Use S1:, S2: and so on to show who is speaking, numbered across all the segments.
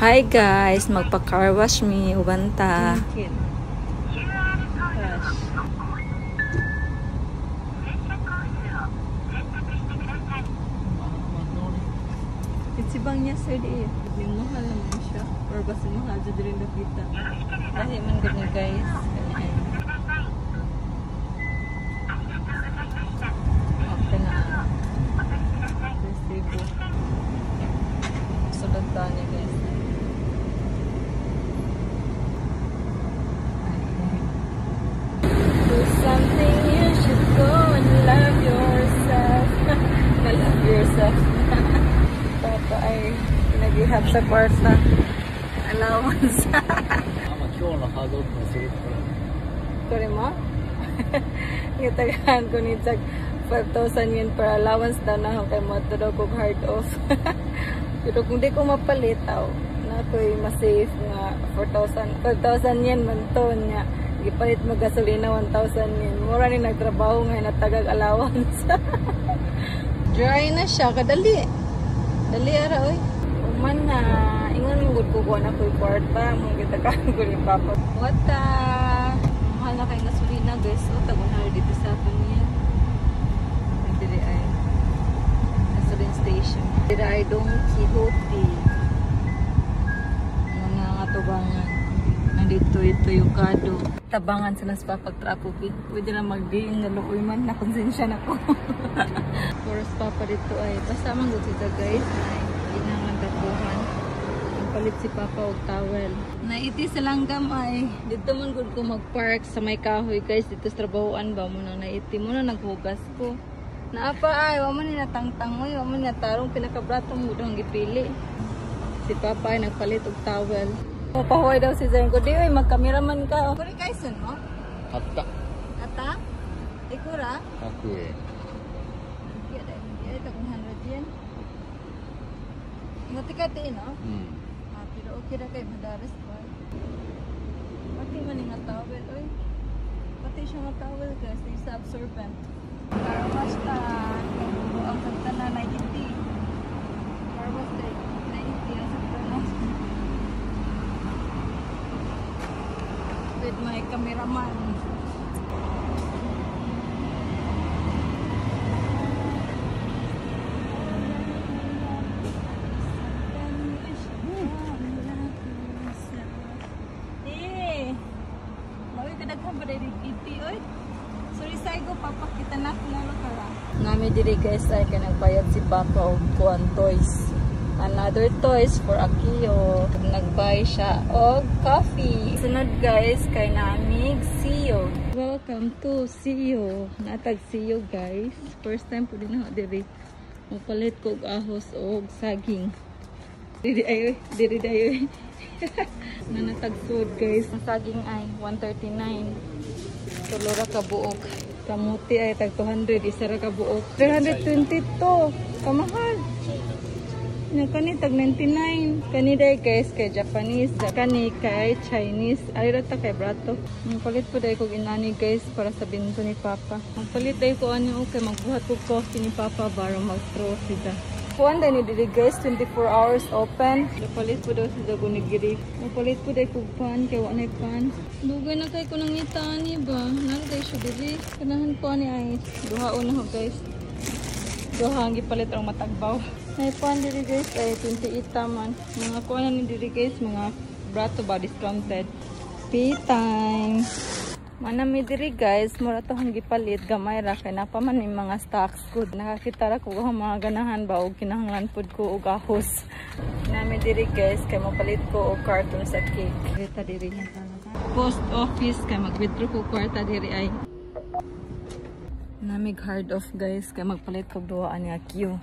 S1: Hi guys, magpa-car wash me ubanta. Itsibang niya sir di. Yung mahal naman siya. Or basta mahal dyan rin nakita. Kasi man ganyan guys. Okay na. Resibo. Sulod ta niya guys. Do something you should go and love yourself. Love yourself. Papa ay pinag-ihap sa kwarta. Allowance. Kore mo? Itagahan ko ni Chag 5,000 yen per allowance daw na ako kay matulog ko hard off. Pero kung di ko mapalit na ako'y masave nga 5,000 yen man to niya. Gipalit mo gasolina 1,000 yen. Mura ni nagtrabaho ngayon at tagag allowance. Dry na siya. Kadali. Dali ara oy. Man na. Ingon mo gud ko na ko'y kwarta. Mong gitagaan ko ni Papa. What mahal na kay gasolina guys. O tagon na dito sa akin yan. Dili ay gasoline station. Dili ay Don Quixote. Mga nga tubangan. Nandito ito yung kado. Tabangan sila sa papag-trapo. Pwede na mag-gain na looy man. Nakonsensya na ko. Oras Papa dito ay basta man good sila guys. Ay inangan dapuhan. Ang palit si Papa og towel. Naiti sa langgam ay dito man good ko mag-park sa may kahoy guys. Dito sa trabahoan ba mo na naiti mo na naghugas ko. Naapa ay wala man ni natangtang mo. Wala man ni natarong pinakabratong mo daw ang gipili. Si Papa ay nagpalit og towel. Papahuay daw si Zayn ko. Di oy magkameraman ka. Kuri kaisan mo?
S2: Atta.
S1: Ata? Ikura?
S2: Aku eh.
S1: Ito kung 100 yen. Matikati no? Pero okay na kayo madaras ba? Pati man nga towel oy. Pati siya nga towel guys. It's absorbent. Car wash ta. Ang kanta na 90. Car wash ta 90 ang sakta na. With my cameraman. Nami diri guys ay kanagbayad si Papa og kuan toys. Another toys for Akio. Nagbay siya og coffee. Sunod guys kay namig Siyo. Welcome to Siyo. Natag Siyo guys. First time po din ako diri. Magpalit ko og ahos og saging. Diri ayo, diri dayo. Nanatag food guys. Ang saging ay 139. Tulora ka buok. Kamuti ay tag 200, isa ra ka buok. 322. Kamahal. Kani tag 99. Kani day guys kay Japanese, kani kay Chinese. Ay rata kay brato. Magpalit po day ko inani guys para sa binto ni Papa. Magpalit day ko ano okay magbuhat ko coffee ni Papa para mag-throw sida. Kuan day ni diri guys 24 hours open. Magpalit po daw sida gunigiri. Magpalit po day ko pan kay wa nay pan. Dugay na kay ko nang itani ba. Nara day siya diri. Kanahan ko ani ay duhaon na ho guys. Duha ang gipalit ang matagbaw. May pan diri guys ay 28 man. Mga kuha ni diri guys mga brato ba discounted. Pay time. Manami diri guys mura to hang gipalit gamay ra kay napaman ni mga stocks good. Nakakita ra ko ang mga ganahan ba og kinahanglan pud ko og ahos. Nami diri guys kay mapalit ko og carton sa cake. Kita diri niya talaga. Post office kay mag-withdraw ko kwarta diri ay. Namig hard off guys kay magpalit og duaan nga Q.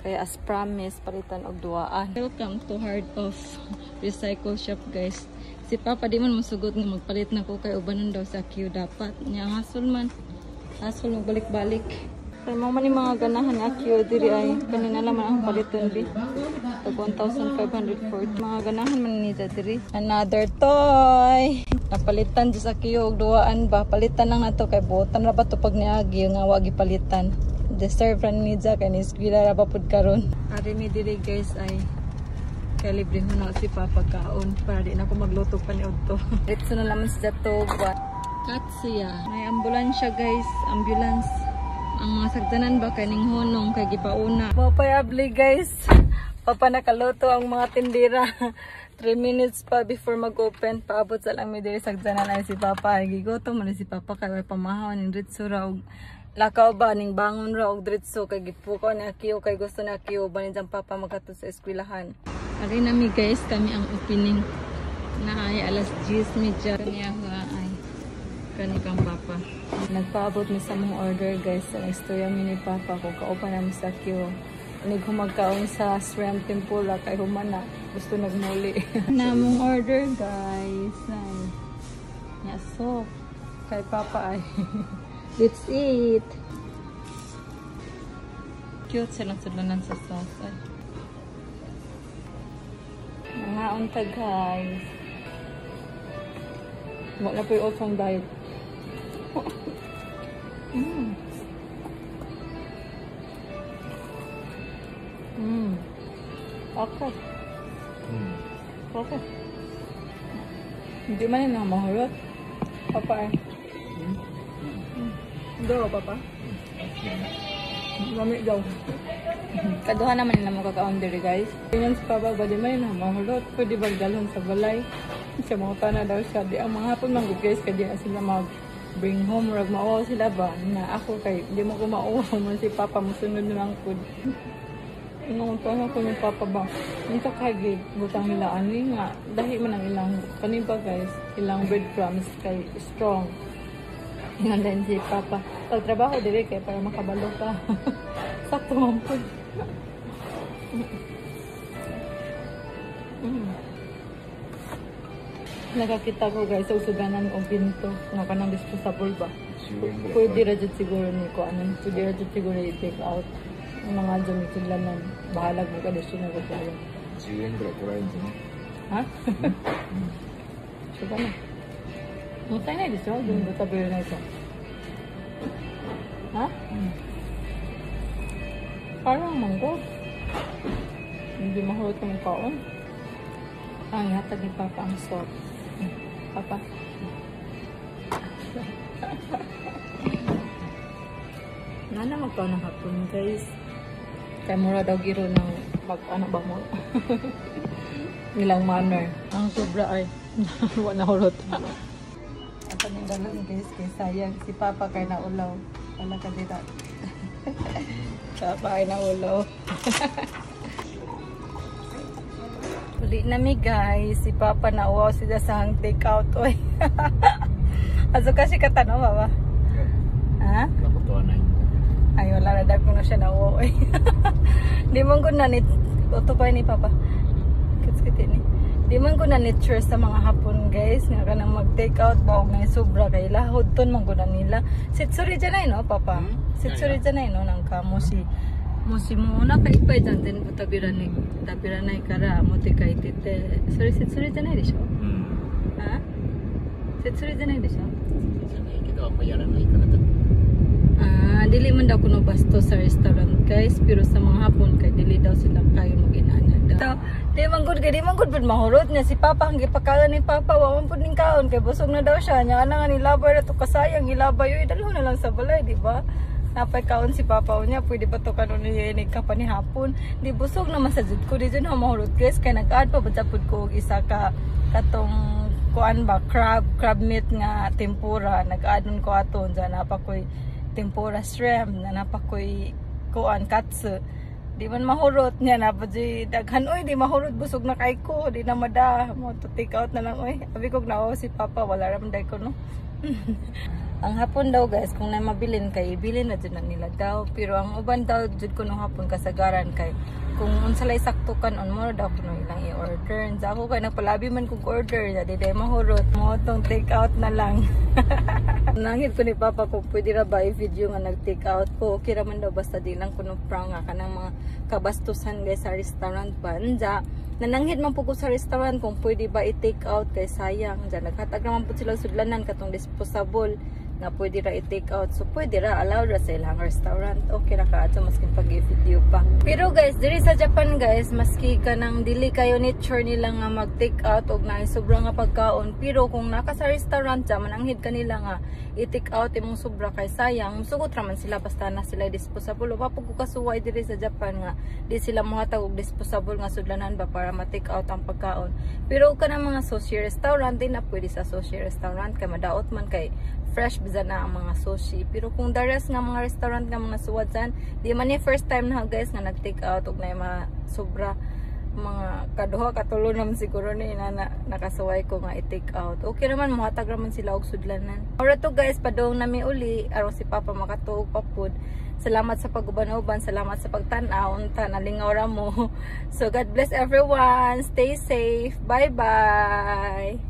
S1: Kaya as promise, palitan og duaan. Welcome to Hard Off Recycle Shop guys. Si Papa di man masugot nga magpalit na ko kay ubanon daw sa Q dapat. Nya hasol man. Hasol magbalik-balik. Kaya man ni mga ganahan nga Q diri ay kanina naman ang paliton bi. Tag 1,540. Mga ganahan man ni diri. Another toy. Napalitan di sa Q og duaan ba. Palitan lang nato kay buotan ra ba to pag niagi nga wa gipalitan. Deserve ran ni Jack and is gila ra pa pud karon. Ari mi diri guys ay Kaya libre ho na si Papa kaon para di na ako magluto pa ni Otto. Dito na naman sa Jatoba. Katsuya. May ambulansya guys. Ambulance. Ang mga sagdanan ba kaning honong kay gipauna. Mapayabli guys. Papa nakaluto ang mga tindira. 3 minutes pa before mag-open. Paabot sa lang may diri sagdanan ay si Papa. Gigotom man si Papa kay pamahaw ning dritso ra og lakaw ba ning bangon ra og dritso kay gipukaw na kiyo kay gusto na kiyo banin jang Papa magato sa eskwelahan. Ari nami guys kami ang opening na ay alas 10:30 kaniya ay kani kang Papa. Nagpaabot mi sa mong order guys sa istorya mi ni Papa ko kauban namin sa kiyo. Nig humagkaon sa shrimp tempura kay humana gusto nagmuli. Namong order guys. Nya so kay Papa ay. Let's eat. Cute silang sudlanan sa sauce ay. Mga unta guys. Wala po yung otong diet. Okay. Okay. Hindi man yun ang mahulot. Papa eh. Hindi ba Papa? Mamit daw. Kaduha naman nila makaka-under guys. Tingnan si Papa ba di man yun ang mahulot. Pwede ba dalhon sa balay? Siya mga tana daw siya. Di ang mga hapon mga guys kaya di sila mag-bring home. Rag mauwaw sila ba? Na ako kay di mo ko mauwaw man si Papa musunod na lang food. Ngunta ko ng Papa ba? Ngunta kagig, butang nila ani nga. Dahil man ang ilang, kaniba guys, ilang breadcrumbs kay strong. Nga din si Papa. Pagtrabaho dire kay para makabalo ka. Sakto man po. Nakakita ko guys, usuganan kong pinto. Nga ka ng disposable ba? Pwede rajad siguro ni ko. Pwede rajad siguro i-take out. Ang mga dumikidlanan, bahalag mo ka desu na gagawin.
S2: Siwen berat-berat itu.
S1: Ha? Coba na. Mutay na desu, yung butabil na ito. Ha? Parang manggo. Hindi mahulot ng kaon. Ang hatag ni Papa ang sauce. Papa. Nana magkaon ng hapon guys. Kaya mura daw giro ng ano ba mo? Nilang manner. Ang sobra ay wala hulot. At ang dalang guys kay sayang si Papa kay naulaw. Wala ka dito. Papa ay naulaw. Uli nami guys, si Papa nauwaw sila sa hang take out. Oy. Aso kasi katanaw Papa. Ha?
S2: Nakutuan na.
S1: Ay, wala na dahil ko na siya nauwi. Di man ko na ito pa ni Papa. Kits-kiti ni. Di man ko na sure sa mga hapon guys. Nga ka nang mag-take out ba o may sobra kay lahod ton man ko na nila. Sitsuri dyan ay no, Papa? Sitsuri dyan ay no, nang kamo si mo na paipay dyan din po tabiran ay kara mo ti kay tite. Sorry, sitsuri dyan ay di siya? Ha? Sitsuri dyan ay di siya?
S2: Kita ang bayaran na ikalatan.
S1: Dili man daw kuno basto sa restaurant guys, pero sa mga hapon kay dili daw sila kayo mag-inana daw. Di man gud pud mahurot niya si Papa ang gipakalan ni Papa wa man pud ning kaon kay busog na daw siya nya ana nga nilabay ra to kasayang ilabay oy dalhon na lang sa balay di ba? Napay kaon si Papa unya pwede ba to kanon ni ka pa ni hapon. Di busog na masajud ko di jud mahurot guys kay nag-add pa pud ko og isa ka katong kuan ba crab meat nga tempura nag-add ko aton dyan pa koy tempura shrimp na napakoy kuan katsu di man mahurot niya na pa daghan oy di mahurot busog na kay ko di na mada mo to take out na lang oy abi kog nao si Papa wala ra man day ko no. Ang hapon daw guys kung na mabilin kay bilin na jud na nila daw pero ang uban daw jud ko no hapon kasagaran kay kung unsa lay sakto kanon mo daw kuno ilang i-order sa ako kay nagpalabi man kog order ya di mahurot mo tong take out na lang. Nangit ko ni Papa kung pwede ra ba i-video nga nag-take out ko. Okay raman daw basta di lang kuno prank nga kanang mga kabastusan guys sa restaurant pa. Nja, nananghid man po ko sa restaurant kung pwede ba i-take out kay sayang. Nja, naghatag naman po sila sudlanan katong disposable. nga pwede ra i-take out. So pwede ra, allowed ra sa ilang restaurant. Okay ra ka ato maski pag-video pa. Pero guys, diri sa Japan guys, maski kanang dili kayo nature nila nga mag-take out og naay sobra nga pagkaon, pero kung naka sa restaurant ja mananghid kanila nga i-take out imong sobra kay sayang, musugot ra man sila basta na sila disposable. O papug ko kasuway diri sa Japan nga di sila mohatag og disposable nga sudlanan ba para ma-take out ang pagkaon. Pero kanang mga sushi restaurant din na pwede sa sushi restaurant kay madaot man kay fresh bisan na ang mga sushi. Pero kung the rest nga mga restaurant nga mga suwadsan, di man ni first time na guys nga nag-take out og na mga sobra, mga kaduha katulo naman siguro ni na nakasuway ko nga i-take out. Okay naman, muhatag naman sila og sudlanan. Ora to guys, padong nami uli aron si Papa makatuog pa pud. Salamat sa pag-uban-uban, salamat sa pagtan-aw, unta nalingaw ra mo. So God bless everyone, stay safe, bye bye.